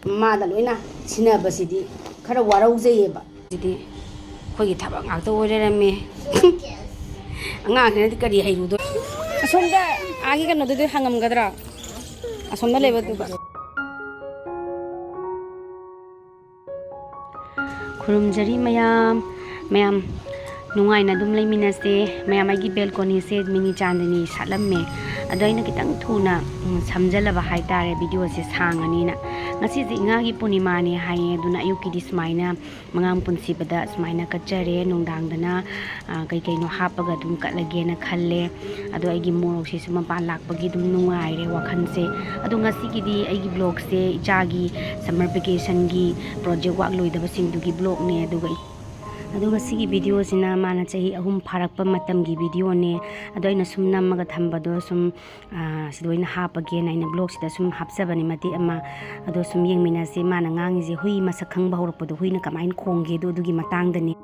ꯃꯥꯗ ꯂꯣꯏꯅ ꯁꯤꯟꯅꯕꯁꯤꯗꯤ ꯈꯔ ꯋꯥꯔꯧꯖꯩꯌꯦꯕ ꯁꯤꯗꯤ ꯑꯩꯈꯣꯏꯒꯤ ꯊꯕꯛ ꯉꯥꯛꯇ ꯑꯣꯏꯔꯝꯃꯦ ꯑꯉꯥꯡꯁꯤꯅꯗꯤ ꯀꯔꯤ ꯍꯩꯔꯨꯗꯣ ꯑꯁꯣꯝꯗ ꯑꯥꯒꯤ ꯀꯩꯅꯣꯗꯨꯗꯤ ꯍꯪꯉꯝꯒꯗ꯭ꯔꯥ ꯑꯁꯣꯝꯗ ꯂꯩꯕꯗꯨꯒ ꯈꯨꯔꯨꯝꯖꯔꯤ ꯃꯌꯥꯝ ꯅꯨꯡꯉꯥꯏꯅ ꯑꯗꯨꯝ ꯂꯩꯃꯤꯟꯅꯁꯦ ꯃꯌꯥꯝ ꯑꯩꯒꯤ ꯕꯦꯜꯀꯣꯅꯤꯁꯦ ꯃꯤꯅꯤ ꯆꯥꯟꯗꯅꯤ ꯁꯥꯠꯂꯝꯃꯦ ꯑꯗꯣ ꯑꯩꯅ ꯈꯤꯇꯪ ꯊꯨꯅ ꯁꯝꯖꯜꯂꯕ ꯍꯥꯏꯇꯥꯔꯦ ꯚꯤꯗꯤꯑꯣꯁꯦ ꯁꯥꯡꯉꯅꯤꯅ ꯉꯁꯤꯁꯦ ꯏꯉꯥꯒꯤ ꯄꯨꯔꯅꯤꯃꯥꯅꯦ ꯍꯥꯏꯌꯦ ꯑꯗꯨꯅ ꯑꯌꯨꯛꯀꯤꯗꯤ ꯁꯨꯃꯥꯏꯅ ꯃꯉꯥꯡ ꯄꯨꯟꯁꯤꯕꯗ ꯁꯨꯃꯥꯏꯅ ꯀꯠꯆꯔꯦ ꯅꯨꯡꯗꯥꯡꯗꯅ ꯀꯩꯀꯩꯅꯣ ꯍꯥꯞꯄꯒ ꯑꯗꯨꯝ ꯀꯠꯂꯒꯦꯅ ꯈꯜꯂꯦ ꯑꯗꯣ ꯑꯩꯒꯤ ꯃꯣꯔꯣꯛꯁꯤꯁꯨ ꯃꯄꯥꯟ ꯂꯥꯛꯄꯒꯤ ꯑꯗꯨꯝ ꯅꯨꯡꯉꯥꯏꯔꯦ ꯋꯥꯈꯜꯁꯦ ꯑꯗꯣ ꯉꯁꯤꯒꯤꯗꯤ ꯑꯩꯒꯤ ꯕ꯭ꯂꯣꯒꯁꯦ ꯏꯆꯥꯒꯤ ꯁꯝꯃꯔ ꯚꯦꯀꯦꯁꯟꯒꯤ ꯄ꯭ꯔꯣꯖꯦꯛ ꯋꯥꯛ ꯂꯣꯏꯗꯕꯁꯤꯡꯗꯨꯒꯤ ꯕ꯭ꯂꯣꯒꯅꯦ ꯑꯗꯨꯒ ꯁꯤꯒꯤ ꯚꯤꯗꯤꯑꯣꯁꯤꯅ ꯃꯥꯅ ꯆꯍꯤ 3 ꯐꯥꯔꯛꯄ ꯃꯇꯝꯒꯤ ꯚꯤꯗꯤꯑꯣꯅꯦ ꯑꯗꯣ ꯑꯩꯅ ꯁꯨꯝ ꯅꯝꯃꯒ ꯊꯝꯕꯗꯣ ꯁꯨꯝ ꯁꯤꯗ ꯑꯣꯏꯅ ꯍꯥꯞꯄꯒꯦꯅ ꯑꯩꯅ ꯕ꯭ꯂꯣꯒꯁꯤꯗ ꯁꯨꯝ ꯍꯥꯞꯆꯕꯅꯦ ꯃꯇꯦꯛ ꯑꯃ ꯑꯗꯣ ꯁꯨꯝ ꯌꯦꯡꯃꯤꯟꯅꯁꯦ ꯃꯥꯅ ꯉꯥꯡꯉꯤꯁꯦ ꯍꯨꯏ ꯃꯁꯛ ꯈꯪꯕ ꯍꯧꯔꯛꯄꯗꯣ ꯍꯨꯏꯅ ꯀꯃꯥꯏꯅ ꯈꯣꯡꯒꯦꯗꯣ ꯑꯗꯨꯒꯤ ꯃꯇꯥꯡꯗꯅꯤ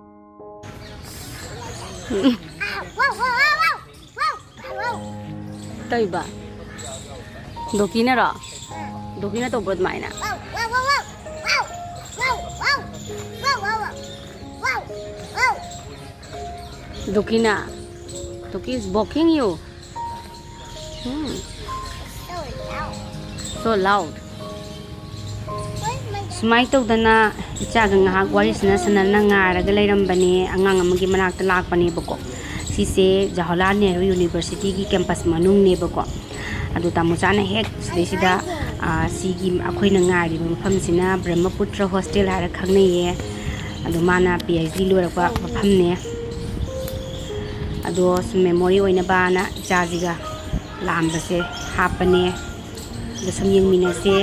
ꯇꯧꯏꯕ ꯗꯣꯀꯤꯅꯔꯣ ꯗꯣꯀꯤꯅ ꯇꯧꯕ꯭ꯔꯣ ꯑꯗꯨꯃꯥꯏꯅ Doki is barking you. So loud. Sumai tawdana ichaga ngahak wari sanana ngaraga lairambane angang amagi manakta lakpane bako. Sise Jawaharlal Nehru University gi campus manung ne bako. Adu tamuchana hek sida sigi akhoina ngari mafamsina Brahmaputra hostel hara khangneye. Adu mana PhD lorakwa mafamne. अदो memory होइना बाना जाजिगा लामबसे हापने the सम यंगमिनसे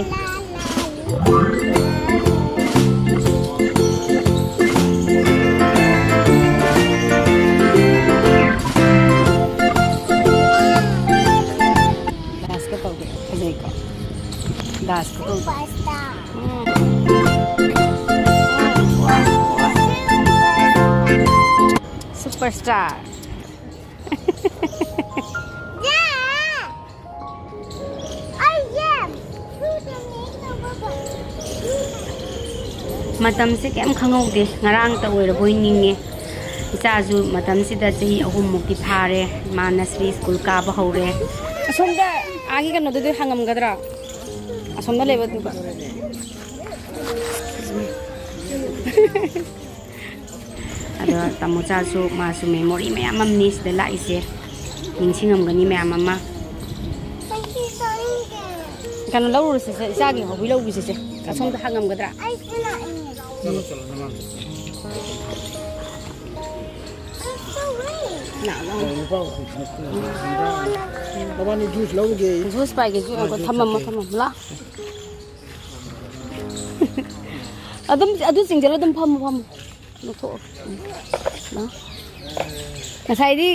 दास का तौगे फजै का दास का superstar matam se kem khangaude ngarang ta oiraboi ninge ichazu matam sida chahi 3 mukti phare ma nursery school ka ba hore asomda agi kano du hangam gadra asomda leba du ba ada tamucha su ma su memory me amam nis de la ise ningsingam gani me amama kano lawru se isagi hobi lawbi se asomda hangam gadra juice paige ju ko thamam la adu singjala dum pham no tho na ngasai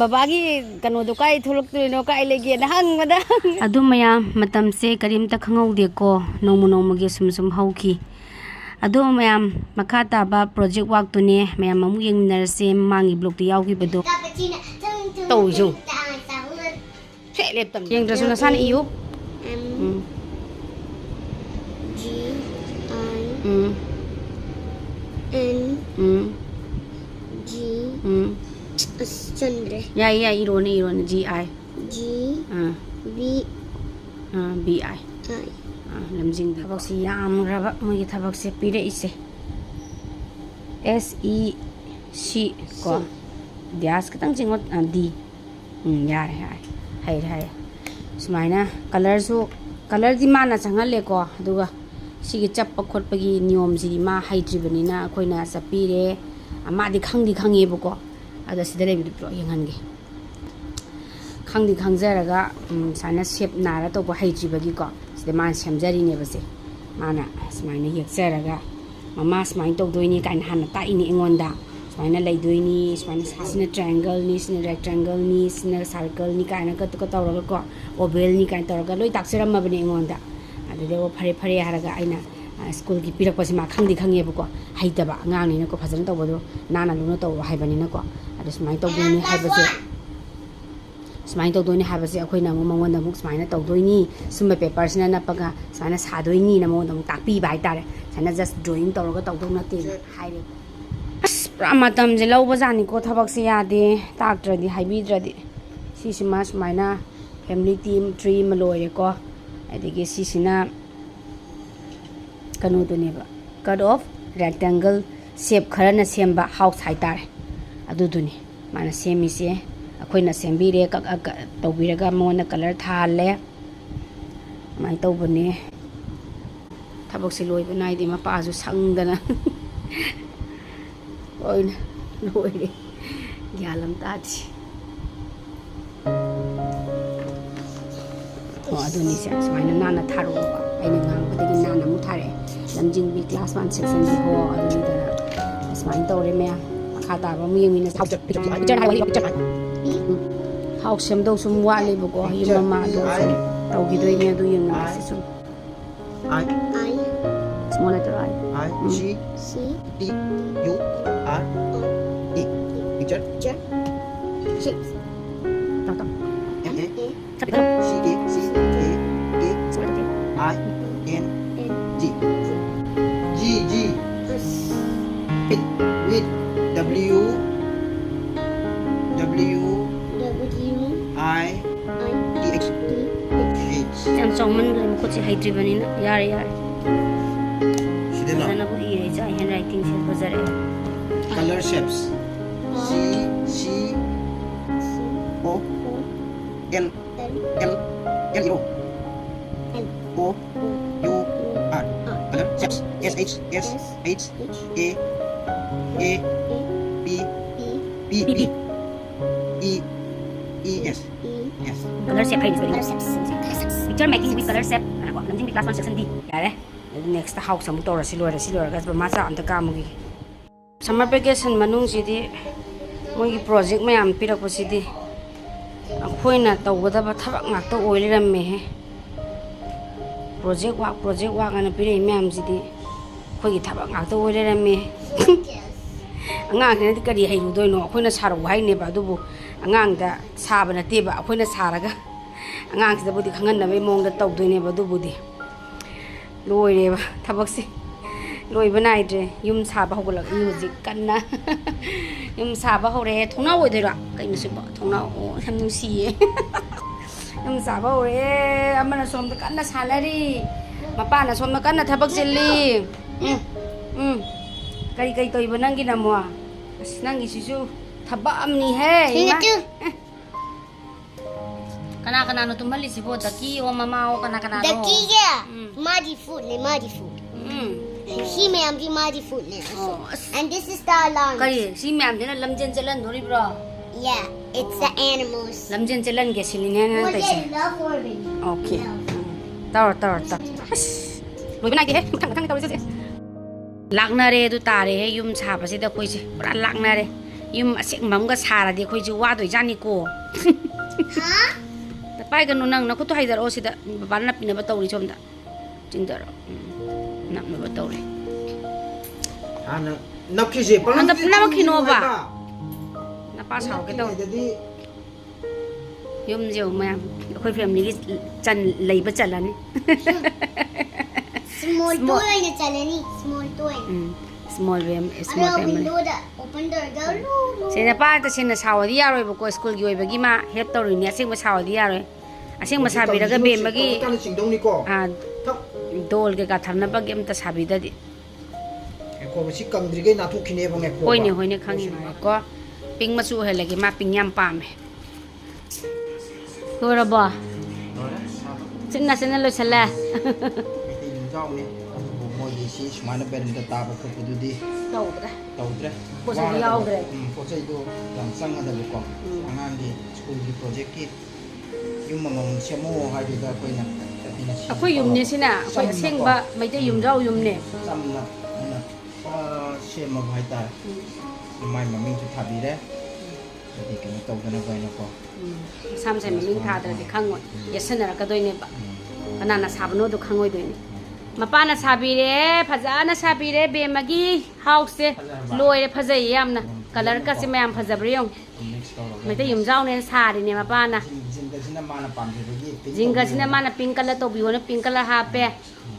babagi kano do kai tholok tuino kai lege na hang mada adu maya matam se karim ta khangau de ko nomu ge sum hauki अदो ma'am मखा ताबा project work तुने ma'am momo यंगनरसे मांगी block तो यावगी बदो तौजु हे लेपतम यंगद्रसु नसान इयु G I N G Chandra या इरोने G I G B B I lamjing thabak si yam raba mogi thabak se pire ise S E C ko dias katang jingot D yare hai sumaina color di mana changal le ko aduga sigi chappa khotpagi niyom si ma haidribani na khoina sapire ama di khangi bu ko ada sidare bi pro yangange khangdi khangjaraga sana shape nara to bo haidribagi ko sida man samjari ne base mana smaina yeksaraga mama smain to doini kan han ta ini engonda smaina lei doini smaina sina triangle ni sina rectangle ni sina circle ni kana ka to tawraga ko oval ni kan tawraga loi taksiram mabani engonda adede wo phare haraga aina school ki pirak pasi ma khangdi khange bu ko haitaba ngang ni ko phajana to bodo nana luna to haibani na ko adu smain to doini haibase sumain tawdoni habase akoina mo mangon da muk sumaina tawdoini sumba papers na napaga sumaina sadoini na mo da muk takpi bai tare sana just drawing tawraga tawdong na te haire as pramatam je lawba jani ko thabak se yade taktradi haibidradi sisima sumaina family team tree ma loire ko adigi sisina kanu to neba cut off rectangle shape khara na semba house haitare adu duni mana semi se akoina sembire ka tawbiraga mona color thale mai tawbane thabak se loi banai di mapa ju sangdana oina loire gyalam tati aduni se sumaina nana tharo aina ngang badagi nana mu thare lamjing bi class 1 section di ho aduni da sumain tawre me akha ta ba mu yemina sa picture hai wali picture house sem do sum wali bu ko yima ma do taw gi doi ne do yema se sum I small letter I C D U R E picture shapes taw taw M A tapi kalau C A I N G G Pit with W I T H yang song man gele ko chi haidri banina yare yare Shidena sana bu ire ja handwriting se bazare color shapes C O L O U R color shapes S H A B E S color shape hai picture making with color shape ana ko lamjing bi class 1 section di yare next house samu tora silora ga ba ma sa amta ka mu gi summer vacation manung si di moi project mayam pirak pasi di akhoina tawgada ba thabak ngak to oiliram me he project work ana pire mayam si di khoi gi thabak ngak to oiliram me angang ne di kari hai doi no akhoina saro hai ne ba du bu angang da saba na te ba akhoina saraga angang si da bu di khangan na be mong da taw doi ne ba du bu di loire ba thabak si loi banai dre yum saba hogolak music kanna yum saba hore thongna oi dira kai nu siba thongna o sam nu si yum saba hore amana som da kanna salary mapa na som da kanna thabak chilli kai toi banangi na mo as nangi sisu thaba amni he kana no tumali sibo daki o mama o kana no Daki ya madi food She ma'am di madi food ne and this is the alarm kari si ma'am dina lamjen chalan dhori bro yeah it's the animals lamjen chalan ge siline na tai se love orbing okay tar loi bana ge he thang tawri se lakna re du tare he yum sa ba se da khoi se pura lakna re yum asek mam ga sara de khoi ji wa doi jani ko ha ta pai ga no nang na ko to haidar o se da ba na pina ba tawri chom da chingdar nak na ba tawri ana nakije Ang na makino ba na pa sa ke to yum je ma khoi family gi chan lei ba chalani small toy ne chalani small toy small family window da open door ga se na pa ta sin na sawadi yaroi ba ko school gi oi ba gi ma help tawri ni asing ma sawadi yaroi asing ma sabi raga be ma gi kan singdong ni ko dol ke ka thamna ba gem ta sabi da di ko si kamdri ge na thu khine bang ko hoine khangi ko ping ma chu hele gi ma ping yam pa me hora ba sinna lo sala jao ni mo yi si smana ben da ta ba ko du di tawdre ko sa yaw dre ko sai do yang sang ada ko angan di school di project ki yung mamang semo ha di da ko na akhoi yum ne sina akhoi seng ba mai te yum rau yum ne samna na sema bhai ta mai maming chu thabi re di ke na tawdana ba na ko sam sai maming tha da de khangoi yesana ra ka doi ne ba kana na sabno do khangoi doi ne mapa na sabi re phaja na sabi re be magi house se loi phajai yamna color ka se mayam phajabri yong mai te yum rau ne sa ri ne mapa na ꯁꯤꯅ ꯃꯥꯅ ꯄꯥꯝꯖꯕꯒꯤ ꯖꯤꯡꯒꯁꯤꯅ ꯃꯥꯅ ꯄꯤꯡ colour ꯇꯧꯕꯤꯌꯣꯅ ꯄꯤꯡ colour ꯍꯥꯞꯄꯦ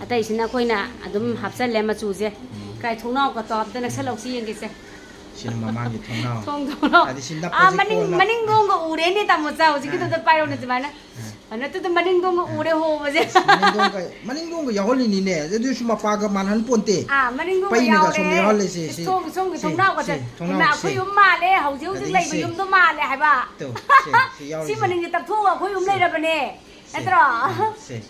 ꯑꯇꯩꯁꯤꯅ ꯑꯩꯈꯣꯏꯅ ꯑꯗꯨꯝ ꯍꯥꯞꯆꯜꯂꯦ ꯃꯆꯨꯁꯦ ꯀꯥꯏ ꯊꯣꯡꯅꯥꯎꯒ ꯇꯧꯔꯕꯗ ꯅꯛꯁꯜꯂꯧꯁꯤ ꯌꯦꯡꯒꯦꯁꯦ ꯁꯤꯅ ꯃꯃꯥꯡꯒꯤ ꯊꯣꯡꯅꯥꯎ ꯊꯣꯡꯅꯥꯎ ꯍꯥꯏꯗꯤ ꯁꯤ ꯅꯞꯄꯁꯦ maning dongga urene tamocha hojikidda pairone jmana anatu maning dongga ure hobaje maning dongga yaholi ne adu su mapaga manhan ponte maning dongga pai ne ga som yaholi se song thongna ga na khoi yum male hauji hauji lai yum do male haiba to si maning ta thoga khoi yum lai rabane natro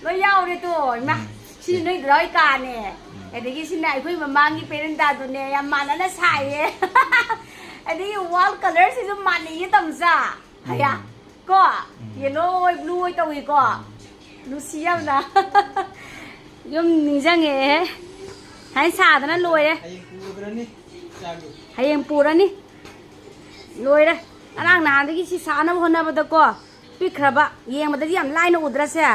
lo yaure to ma si noi roi ka ne adigi si nai khoi mamangi parent da do ne yam manana sai adigi wall color si jo mani ye tamsa haya ko yellow blue tawi ko lucia na yum ningjange hai sa dana loire hayeng purani loire arang na dagi si sa na hona bada ko pikraba yeng bada yam line udra se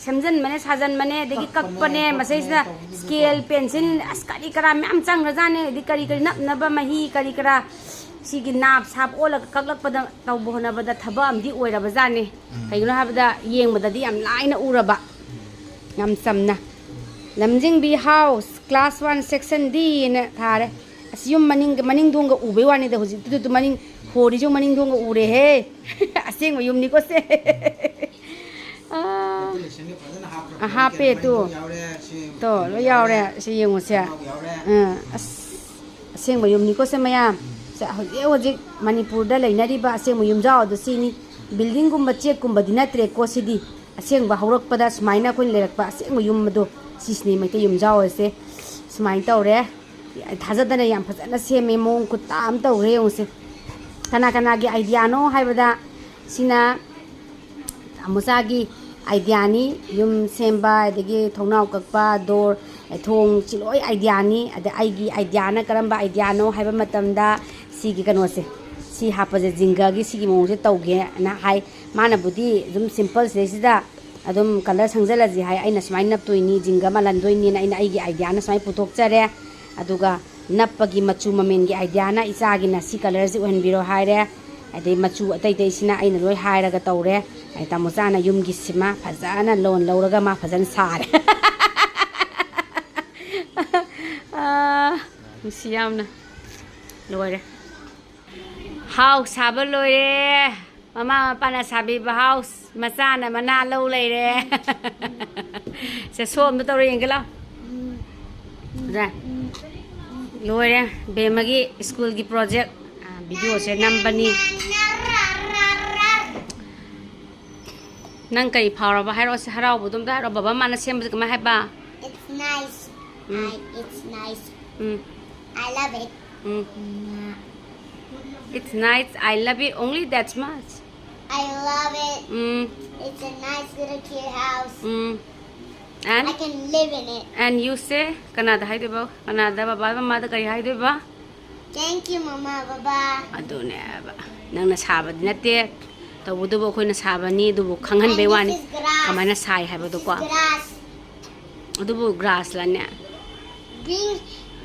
samjan mane sajan mane dagi kakpane masai sa scale pencil askari kara mam chang rajane di kari kari nap naba mahi kari kara sigi nap sap ola kaklak pada tau bohna bada thaba amdi oira bazane kaiguna habada yeng bada di am line uraba ngam samna lamjing bi house class 1 section D ne thare asyum maning donga ube wani da hoji tu maning hori jo maning donga ure he aseng mayum ni ko se hape tu to lo yaure si yengu se aseng mayum ni ko se mayam hoji manipur da lainari ba aseng mayum jao do sini building gumba check gumba dinatre ko sidi aseng ba haurak pada smaina ko lerak ba aseng mayum do sisni mai te yum jao se smai tawre thajadana yam phajana seme mong ku tam tawre yose kana kana gi idea no haibada sina amusa gi idea ni yum semba degi thongnau kakpa door thong chiloi idea ni ada ai gi idea na karamba idea no haiba matamda sigi kano se si hapaje jinga gi sigi mong se tawge na hai mana budi zum simple se sida adum color sangjala ji hai aina smai nap toini jinga malan doini na aina aigi idea na smai putok chare aduga nappagi machu mamen gi idea na isa gi na si color ji ohen biro haire adai machu atai tai sina aina loi hairaga tawre ai tamocha na yum gi sima phajana lon lawraga ma phajan sare siyamna loire house haba loire mama pana sabi ba house masana mana low leire se som to ringala ra loire be magi school gi project video se nambani nang kai phara ba hairo se harau budum da ro baba mana sem ba hai ba it's nice it's nice I love it it's nice I love it only that much I love it it's a nice little cute house and I can live in it and you say Canada hai de ba Canada baba mama da kai hai de ba thank you mama baba adone ba nang na saba dinate tabudu bo khoi na saba ni du khanghan be wani kamana sai hai ba do ko grass adu bo grass la ne green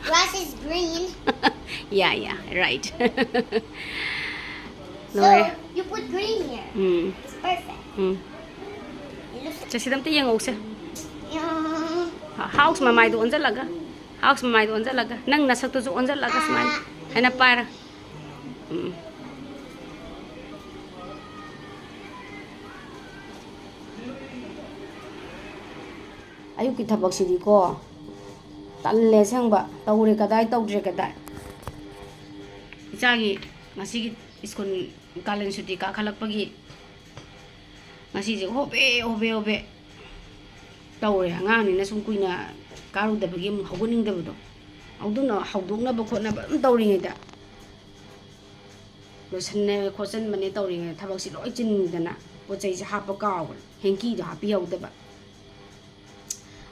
grass is green yeah right so you put green here it's perfect chasidam te yang okse house mamai do onja laga house mamai do onja laga nang na sakto jo onja laga smai hena para ayuk ki thabak sidi ko talle sangba tawre kadai tawdre kadai ichagi ngasi gi iskon kalen suti ka khalak pagi ngasi je hobe tawre angang ni na sum kuina karu da bagi mu hoguning da bodo auduna haudukna ba khona ba tawri ngida lo sanne khosan mane tawri ngida thabak si loi chin dana pochai se hapa kaw henki da hapi hauda ba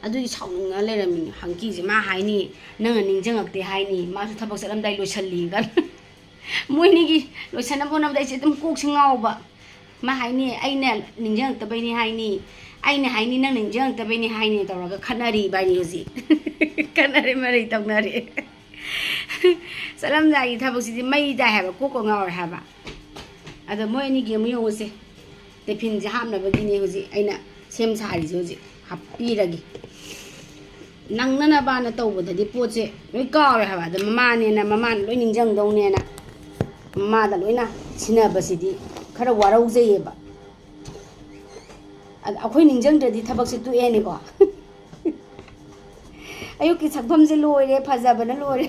adugi chaunga leramini hanki je ma haini nang ningjangakte haini ma su thabak salam dai lo challi gan moini gi lo sanam bonam dai se dum kok singau ba ma haini aina ningjang ta baini haini aina haini nang ningjang ta baini haini tawraga khanari baini hoji khanari mari tawnari salam dai thabak si mai dai ha ba kok ngau ha ba ada moini gi mu yose ꯇꯤꯐꯤꯟꯁꯦ ꯍꯥꯞꯅꯕꯒꯤꯅꯦ ꯍꯧꯖꯤꯛ ꯑꯩꯅ ꯁꯦꯝ ꯁꯥꯔꯤꯁꯦ ꯍꯧꯖꯤꯛ ꯍꯥꯞꯄꯤꯔꯒꯦ ꯅꯪꯅꯅꯕꯅ ꯇꯧꯕꯗꯗꯤ ꯄꯣꯠꯁꯦ ꯂꯣꯏ ꯀꯥꯎꯔꯦ ꯍꯥꯏꯕ ꯑꯗ ꯃꯃꯥꯅ ꯂꯣꯏ ꯅꯤꯡꯁꯤꯡꯗꯧꯅꯦꯅ ꯃꯃꯥꯗ ꯂꯣꯏꯅ ꯁꯤꯟꯅꯕꯁꯤꯗꯤ ꯈꯔ ꯋꯥꯔꯧꯖꯩꯌꯦꯕ ꯑꯗ ꯑꯩꯈꯣꯏ ꯅꯤꯡꯁꯤꯡꯗ꯭ꯔꯗꯤ ꯊꯕꯛꯁꯦ ꯇꯣꯛꯑꯦꯅꯤꯀꯣ ꯑꯌꯨꯛꯀꯤ ꯁꯛꯐꯝꯁꯦ ꯂꯣꯏꯔꯦ ꯐꯖꯕꯅ ꯂꯣꯏꯔꯦ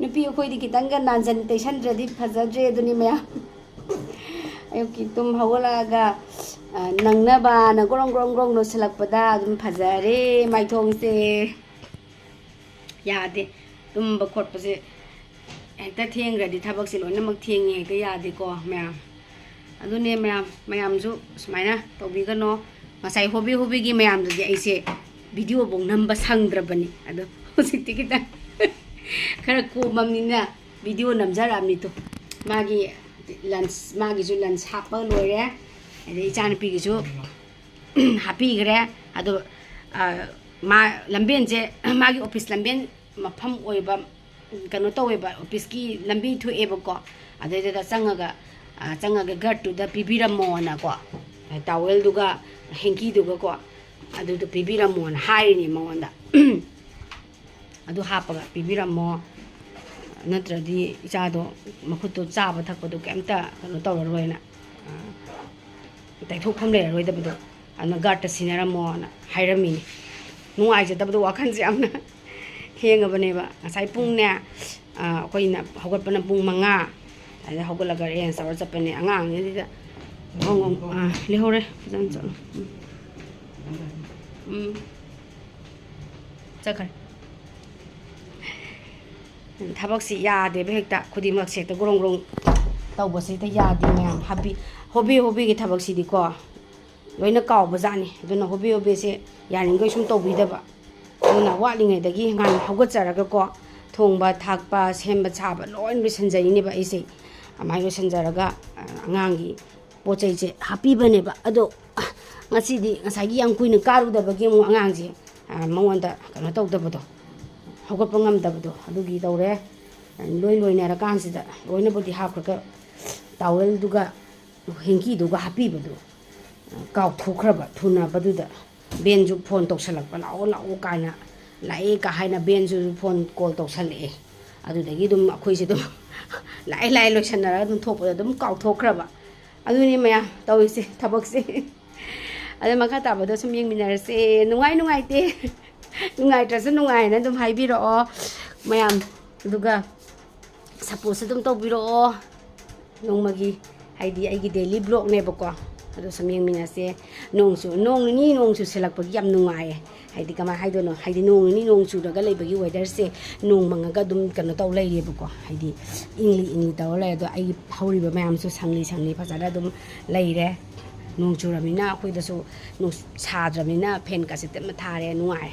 ꯅꯨꯄꯤ ꯑꯩꯈꯣꯏꯗꯤ ꯈꯤꯇꯪꯒ ꯅꯥꯟꯖꯟ ꯇꯩꯁꯟꯗ꯭ꯔꯗꯤ ꯐꯖꯗ꯭ꯔꯦ ꯑꯗꯨꯅꯤ ꯃꯌꯥꯝ ꯑꯌꯨꯛꯀꯤ ꯇꯨꯝ ꯍꯧꯒꯠꯂꯛꯑꯒ ꯅꯪꯅꯕꯅ ꯒ꯭ꯔꯣꯡ ꯒ꯭ꯔꯣꯡ ꯒ꯭ꯔꯣꯡ ꯂꯣꯏꯁꯤꯜꯂꯛꯄꯗ ꯑꯗꯨꯝ ꯐꯖꯔꯦ ꯃꯥꯏꯊꯣꯡꯁꯦ ꯌꯥꯗꯦ ꯇꯨꯝꯕ ꯈꯣꯠꯄꯁꯦ ꯍꯦꯛꯇ ꯊꯦꯡꯈ꯭ꯔꯗꯤ ꯊꯕꯛꯁꯦ ꯂꯣꯏꯅꯃꯛ ꯊꯦꯡꯉꯦ ꯍꯦꯛꯇ ꯌꯥꯗꯦꯀꯣ ꯃꯌꯥꯝ ꯑꯗꯨꯅꯦ ꯃꯌꯥꯝꯁꯨ ꯁꯨꯃꯥꯏꯅ ꯇꯧꯕꯤꯒꯅꯣ ꯉꯁꯥꯏ ꯍꯣꯕꯤꯒꯤ ꯃꯌꯥꯝꯗꯨꯗꯤ ꯑꯩꯁꯦ ꯚꯤꯗꯤꯑꯣꯐꯧ ꯅꯝꯕ ꯁꯪꯗ꯭ꯔꯕꯅꯤ ꯑꯗꯣ ꯍꯧꯖꯤꯛꯇꯤ ꯈꯤꯇꯪ खर कोममनिना वीडियो नमजरामनी तो मागी लंच मागीजु लंच हाप लोरे अदे इचानपीगीजु हापीगरे अदो मा लंबेन जे मागी ऑफिस लंबेन मफम ओइबा कनो तोवेबा ऑफिस की लंबी थुएबको अदेदा चंगागा गट टू द पिबिरमोना को टावेल दुगा हेंकी दुगा को अदु तो पिबिरमोना हाइनी मंगोंदा अदु हापगा पिबिरमो नत्रदी इचादो मखुतो चाबा थकपदो केमता कनो तौररोयना तैथोफम लेररोयदबदो अना गाट सिनरमोना हाइरमिनी नुआइजदबदो वाखनसे यामना हेंगबनेबा ngasai pungne akoina hogotpana pung 5 ada hogolaga ren sawar chapane angang ni da ngong lehore jan chalo chakar ꯊꯕꯛꯁꯤ ꯌꯥꯗꯦꯕ ꯍꯦꯛꯇ ꯈꯨꯗꯤꯡꯃꯛꯁꯦ ꯍꯦꯛꯇ ꯒ꯭ꯔꯣꯡ ꯒ꯭ꯔꯣꯡ ꯇꯧꯕꯁꯦ ꯍꯦꯛꯇ ꯌꯥꯗꯦ ꯃꯌꯥꯝ ꯍꯣꯕꯤꯒꯤ ꯊꯕꯛꯁꯤꯗꯤꯀꯣ ꯂꯣꯏꯅ ꯀꯥꯎꯕꯖꯥꯠꯅꯤ ꯑꯗꯨꯅ ꯍꯣꯕꯤꯁꯦ ꯌꯥꯔꯤꯉꯩ ꯁꯨꯝ ꯇꯧꯕꯤꯗꯕ ꯑꯗꯨꯅ ꯋꯥꯠꯂꯤꯉꯩꯗꯒꯤ ꯉꯥꯟ ꯍꯧꯒꯠꯆꯔꯒꯀꯣ ꯊꯣꯡꯕ ꯊꯥꯛꯄ ꯁꯦꯝꯕ ꯁꯥꯕ ꯂꯣꯏꯅ ꯂꯣꯏꯁꯤꯟꯖꯔꯤꯅꯦꯕ ꯑꯩꯁꯦ ꯑꯃꯥꯏ ꯂꯣꯏꯁꯤꯟꯖꯔꯒ ꯑꯉꯥꯡꯒꯤ ꯄꯣꯠ ꯆꯩꯁꯦ ꯍꯥꯞꯄꯤꯕꯅꯦꯕ ꯑꯗꯣ ꯉꯁꯤꯗꯤ ꯉꯁꯥꯏꯒꯤ ꯌꯥꯝ ꯀꯨꯏꯅ ꯀꯥꯔꯨꯗꯕꯒꯤ ꯑꯃꯨꯛ ꯑꯉꯥꯡꯁꯦ ꯃꯉꯣꯟꯗ ꯀꯩꯅꯣ ꯇꯧꯗꯕꯗꯣ hogotpa ngamdabdo adugi tawre loinara kansida loinabudi hapkraka towel duga henki duga hapibadu kaw thukhraba thuna baduda benju phone tawsalakpa lao kaina lae ka haina benju phone call tawsale adudagi dum akhoi se dum lai loisanara dum thokpa dum kaw thokhraba aduni maya tawise thabakse ada makha tabado sum yengminarse nungai te nungai trasa nungai na dum haibiro mayam duga suppose dum tobiro nongmagi haidi aigi daily blog ne bako ado samyeng minase nongsu selakpagi yam nungai haidi kama haidono haidi nongsu daga leibagi weather se nongmangaga dum kano taw leire bako haidi ingli taw le ado ai hauriba mayam su sangli phajara dum leire nongchu ramina khoi da su no sadramina pen ka se tem thare nungai